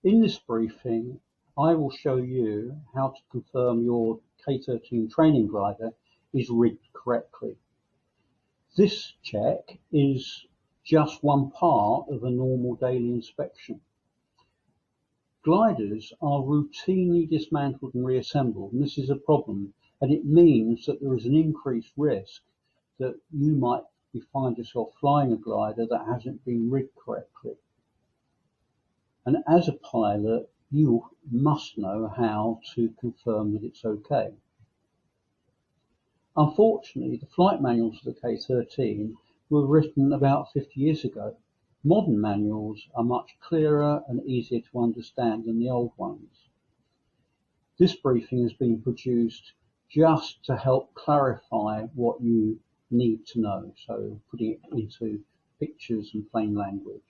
In this briefing, I will show you how to confirm your K13 training glider is rigged correctly. This check is just one part of a normal daily inspection. Gliders are routinely dismantled and reassembled, and this is a problem, and it means that there is an increased risk that you might find yourself flying a glider that hasn't been rigged correctly. And as a pilot, you must know how to confirm that it's okay. Unfortunately, the flight manuals for the K13 were written about 50 years ago. Modern manuals are much clearer and easier to understand than the old ones. This briefing has been produced just to help clarify what you need to know, so putting it into pictures and plain language.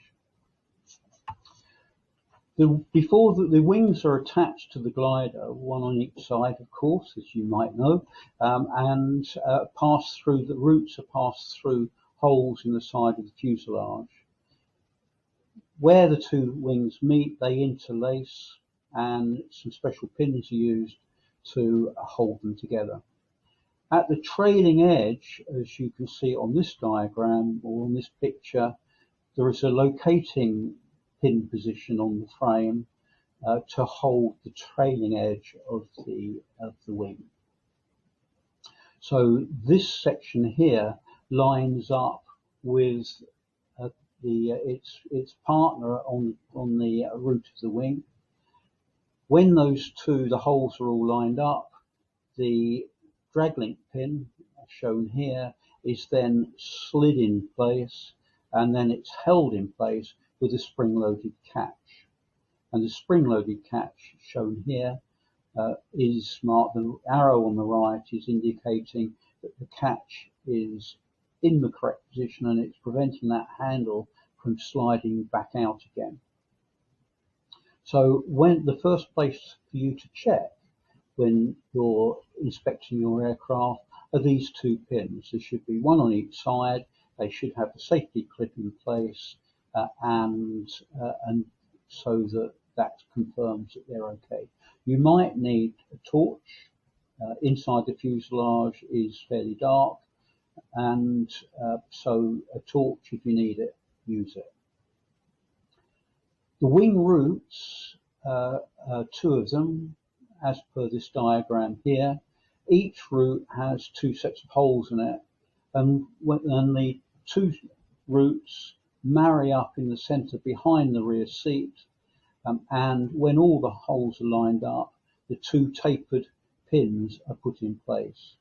Before the wings are attached to the glider, one on each side, of course, as you might know, and pass through, the roots are passed through holes in the side of the fuselage. Where the two wings meet, they interlace, and some special pins are used to hold them together. At the trailing edge, as you can see on this diagram or on this picture, there is a locating pin position on the frame to hold the trailing edge of the wing. So this section here lines up with its partner on the root of the wing. When those two, the holes are all lined up, the drag link pin shown here is then slid in place, and then it's held in place with a spring-loaded catch. And the spring-loaded catch shown here is marked. The arrow on the right is indicating that the catch is in the correct position and it's preventing that handle from sliding back out again. So when the first place for you to check when you're inspecting your aircraft are these two pins. There should be one on each side. They should have the safety clip in place, and so that confirms that they're okay. You might need a torch. Inside the fuselage is fairly dark, and so a torch, if you need it, use it. The wing roots, two of them, as per this diagram here. Each root has two sets of holes in it, and the two roots marry up in the center behind the rear seat, and when all the holes are lined up, the two tapered pins are put in place.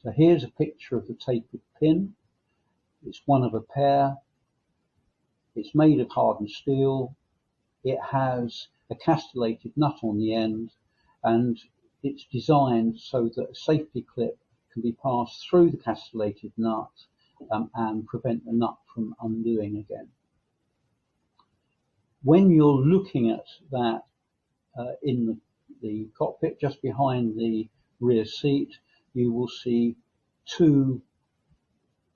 So here's a picture of the tapered pin. It's one of a pair. It's made of hardened steel. It has a castellated nut on the end, and it's designed so that a safety clip can be passed through the castellated nut and prevent the nut from undoing again. When you're looking at that in the cockpit, just behind the rear seat, you will see two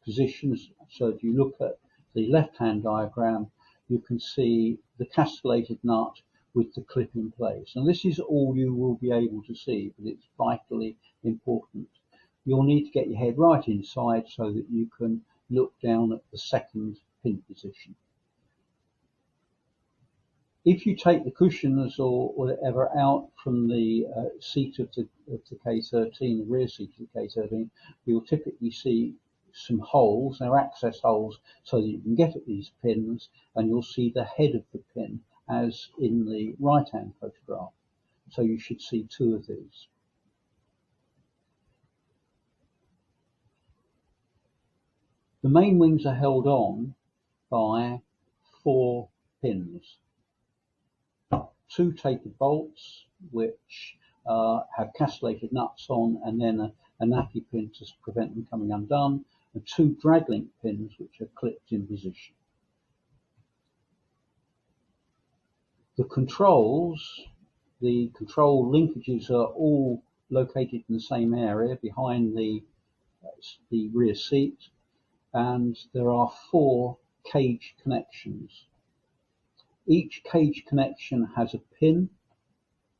positions. So if you look at the left-hand diagram, you can see the castellated nut with the clip in place. And this is all you will be able to see, but it's vitally important. You'll need to get your head right inside so that you can look down at the second pin position. If you take the cushions or whatever out from the seat of the K13, the rear seat of the K13, you'll typically see some holes. They're access holes so that you can get at these pins, and you'll see the head of the pin as in the right-hand photograph. So you should see two of these. The main wings are held on by 4 pins. 2 tapered bolts, which have castellated nuts on, and then a nappy pin to prevent them coming undone, and 2 drag link pins, which are clipped in position. The controls, the control linkages are all located in the same area behind the rear seat, and there are 4 cage connections. Each cage connection has a pin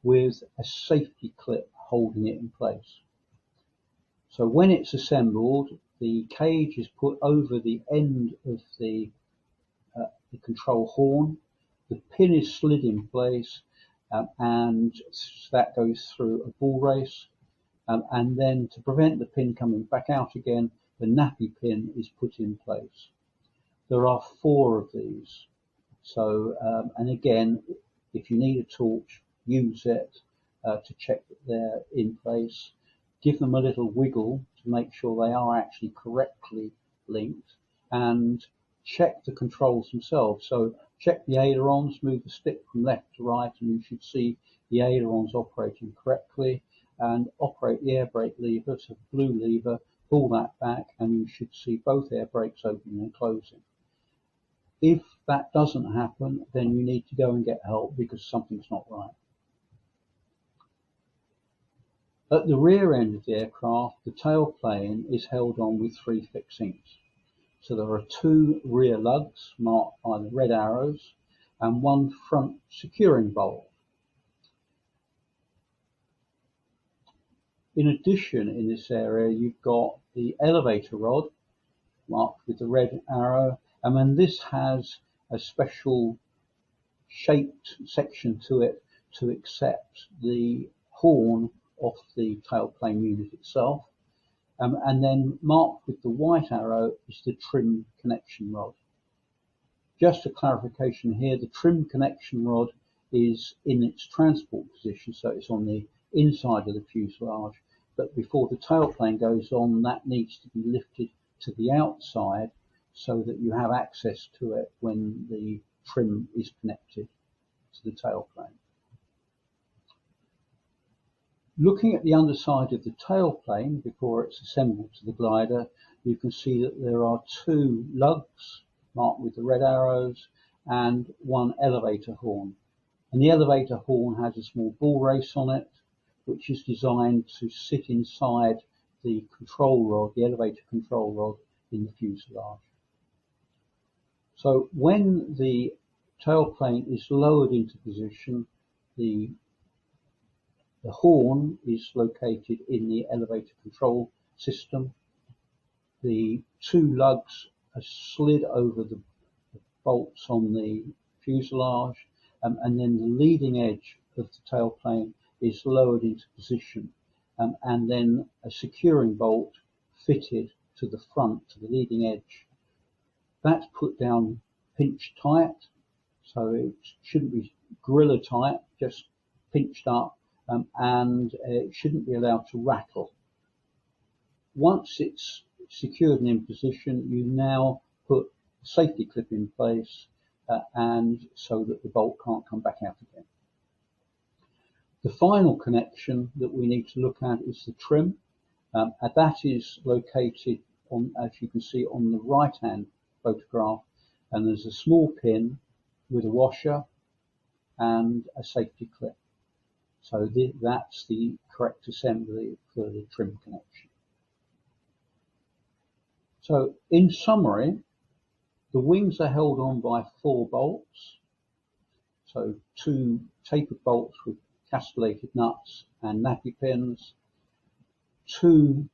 with a safety clip holding it in place. So when it's assembled, the cage is put over the end of the control horn. The pin is slid in place, and that goes through a ball race. And then to prevent the pin coming back out again, the nappy pin is put in place. There are 4 of these. So, and again, if you need a torch, use it to check that they're in place. Give them a little wiggle to make sure they are actually correctly linked, and check the controls themselves. So check the ailerons, move the stick from left to right, and you should see the ailerons operating correctly, and operate the air brake lever, so the blue lever, pull that back, and you should see both air brakes opening and closing. If that doesn't happen, then you need to go and get help because something's not right. At the rear end of the aircraft, the tailplane is held on with 3 fixings. So there are 2 rear lugs marked by the red arrows and 1 front securing bolt. In addition, in this area, you've got the elevator rod marked with the red arrow, and then this has a special shaped section to it to accept the horn off the tailplane unit itself. And then marked with the white arrow is the trim connection rod. Just a clarification here, the trim connection rod is in its transport position, so it's on the inside of the fuselage, but before the tailplane goes on, that needs to be lifted to the outside so that you have access to it when the trim is connected to the tailplane. Looking at the underside of the tailplane before it's assembled to the glider, you can see that there are 2 lugs marked with the red arrows and 1 elevator horn. And the elevator horn has a small ball race on it, which is designed to sit inside the control rod, the elevator control rod in the fuselage. So when the tailplane is lowered into position, the horn is located in the elevator control system. The 2 lugs are slid over the bolts on the fuselage, and then the leading edge of the tailplane is lowered into position, and then a securing bolt fitted to the front, to the leading edge. That's put down pinch tight, so it shouldn't be gorilla tight, just pinched up, and it shouldn't be allowed to rattle. Once it's secured and in position, you now put a safety clip in place, and so that the bolt can't come back out again. The final connection that we need to look at is the trim, and that is located on, as you can see on the right hand photograph, and there's a small pin with a washer and a safety clip. So that's the correct assembly for the trim connection. So in summary, the wings are held on by 4 bolts. So 2 tapered bolts with castellated nuts and nappy pins, 2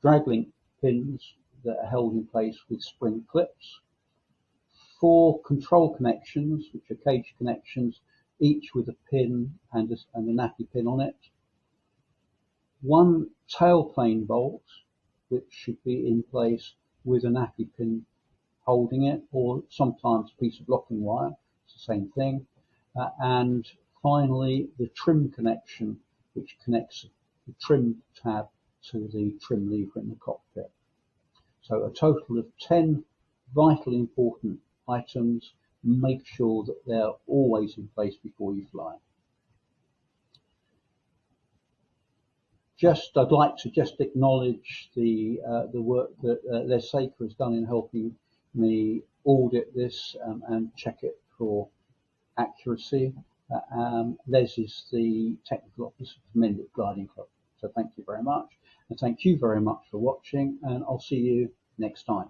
drag link pins that are held in place with spring clips, 4 control connections, which are cage connections, each with a pin and a nappy pin on it, 1 tailplane bolt, which should be in place with a nappy pin holding it, or sometimes a piece of locking wire, it's the same thing, and finally the trim connection, which connects the trim tab to the trim lever in the cockpit. So a total of 10 vitally important items. Make sure that they're always in place before you fly. I'd like to just acknowledge the work that Les Saker has done in helping me audit this and check it for accuracy. Les is the technical officer for Mendip Gliding Club. So thank you very much, and thank you very much for watching, and I'll see you next time.